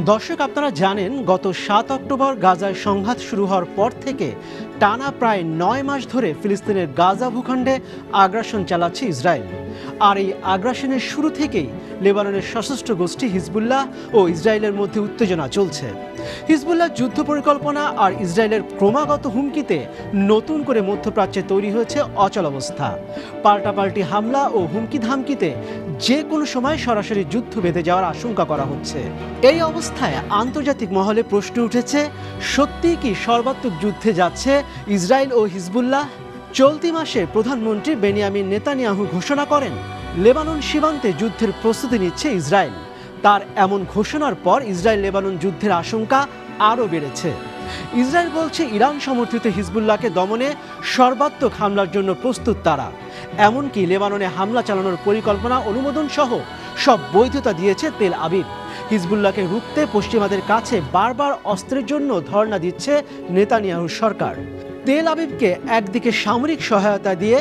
দর্শক, আপনারা জানেন গত ৭ অক্টোবর গাজায় সংঘাত শুরু হওয়ার পর থেকে টানা প্রায় ৯ মাস ধরে ফিলিস্তিনের গাজা ভূখণ্ডে আগ্রাসন চালাচ্ছে ইসরায়েল। আর এই আগ্রাসনের শুরু থেকেই লেবাননের সশস্ত্র গোষ্ঠী হিজবুল্লাহ ও ইসরায়েলের মধ্যে উত্তেজনা চলছে। হিজবুল্লাহ যুদ্ধ পরিকল্পনা আর ইসরায়েলের ক্রমাগত হুমকিতে নতুন করে মধ্যপ্রাচ্যে তৈরি হয়েছে অচলাবস্থা। পাল্টাপাল্টি হামলা ও হুমকি ধামকিতে যে কোনো সময় সরাসরি যুদ্ধ বেঁধে যাওয়ার আশঙ্কা করা হচ্ছে। এই অবস্থায় আন্তর্জাতিক মহলে প্রশ্ন উঠেছে, সত্যিই কি সর্বাত্মক যুদ্ধে যাচ্ছে ইসরায়েল ও হিজবুল্লাহ? চলতি মাসে প্রধানমন্ত্রী বেনিয়ামিন নেতানিয়াহু ঘোষণা করেন লেবানন সীমান্তে যুদ্ধের প্রস্তুতি নিচ্ছে ইসরায়েল। তার এমন ঘোষণার পর ইসরায়েল লেবানন যুদ্ধের আশঙ্কা আরও বেড়েছে। ইসরায়েল বলছে ইরান সমর্থিত হিজবুল্লাহকে দমনে সর্বাত্মক হামলার জন্য প্রস্তুত তারা। এমনকি লেবাননে হামলা চালানোর পরিকল্পনা অনুমোদন সহ সব বৈধতা দিয়েছে তেল আবিব। হিজবুল্লাহকে রুখতে পশ্চিমাদের কাছে বারবার অস্ত্রের জন্য ধর্ণা দিচ্ছে নেতানিয়াহুর সরকার। তেল আবিবকে একদিকে সামরিক সহায়তা দিয়ে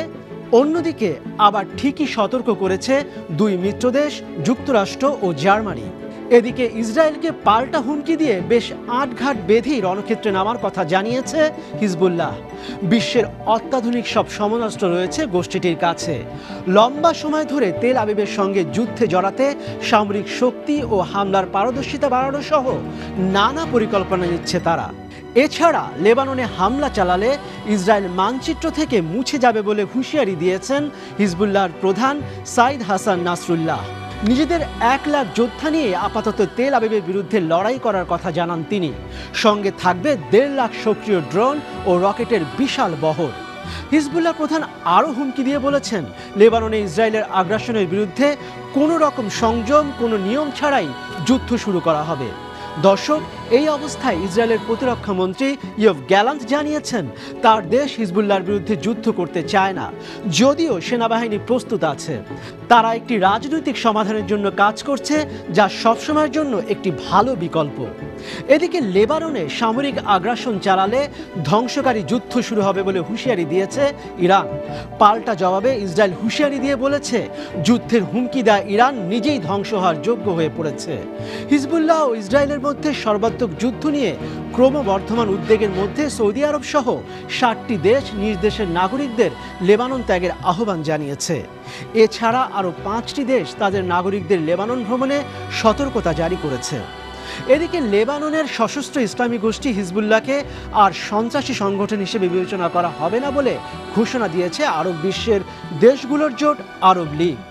অন্যদিকে আবার ঠিকই সতর্ক করেছে দুই মিত্রদেশ যুক্তরাষ্ট্র ও জার্মানি। এদিকে ইসরায়েলকে পাল্টা হুমকি দিয়ে বেশ আটঘাট বেঁধেই রণক্ষেত্রে নামার কথা জানিয়েছে হিজবুল্লাহ। বিশ্বের অত্যাধুনিক সব সমরাস্ত্র রয়েছে গোষ্ঠীটির কাছে। লম্বা সময় ধরে তেল আবিবের সঙ্গে যুদ্ধে জড়াতে সামরিক শক্তি ও হামলার পারদর্শিতা বাড়ানো সহ নানা পরিকল্পনা নিচ্ছে তারা। এছাড়া লেবাননে হামলা চালালে ইসরায়েল মানচিত্র থেকে মুছে যাবে বলে হুঁশিয়ারি দিয়েছেন হিজবুল্লাহর প্রধান সাইদ হাসান নাসরুল্লাহ। নিজেদের ১ লাখ যোদ্ধা নিয়ে আপাতত তেল আবিবের বিরুদ্ধে লড়াই করার কথা জানান তিনি। সঙ্গে থাকবে ১.৫ লাখ সক্রিয় ড্রোন ও রকেটের বিশাল বহর। হিজবুল্লাহ প্রধান আরও হুমকি দিয়ে বলেছেন, লেবাননে ইসরায়েলের আগ্রাসনের বিরুদ্ধে কোনো রকম সংযম, কোনো নিয়ম ছাড়াই যুদ্ধ শুরু করা হবে। দর্শক, এই অবস্থায় ইসরায়েলের প্রতিরক্ষা মন্ত্রী ইয়োভ গ্যালান্ট জানিয়েছেন তার দেশ হিজবুল্লাহর বিরুদ্ধে যুদ্ধ করতে চায় না, যদিও সেনাবাহিনী প্রস্তুত আছে। তারা একটি রাজনৈতিক সমাধানের জন্য কাজ করছে, যা সবসময়ের জন্য একটি ভালো বিকল্প। এদিকে লেবাননে সামরিক আগ্রাসন চালালে ধ্বংসকারী যুদ্ধ শুরু হবে বলে হুঁশিয়ারি দিয়েছে ইরান। পাল্টা জবাবে ইসরায়েল হুঁশিয়ারি দিয়ে বলেছে, যুদ্ধের হুমকি দেয় ইরান নিজেই ধ্বংস হওয়ার যোগ্য হয়ে পড়েছে। হিজবুল্লাহ ও ইসরায়েলের মধ্যে সর্বাত্মক যুদ্ধ নিয়ে ক্রমবর্ধমান উদ্বেগের মধ্যে সৌদি আরব সহ ৭টি দেশ নিজ দেশের নাগরিকদের লেবানন ত্যাগের আহ্বান জানিয়েছে। এছাড়া আরও ৫টি দেশ তাদের নাগরিকদের লেবানন ভ্রমণে সতর্কতা জারি করেছে। এদিকে লেবাননের সশস্ত্র ইসলামী গোষ্ঠী হিজবুল্লাহকে আর সন্ত্রাসী সংগঠন হিসেবে বিবেচনা করা হবে না বলে ঘোষণা দিয়েছে আরব বিশ্বের দেশগুলোর জোট আরব লীগ।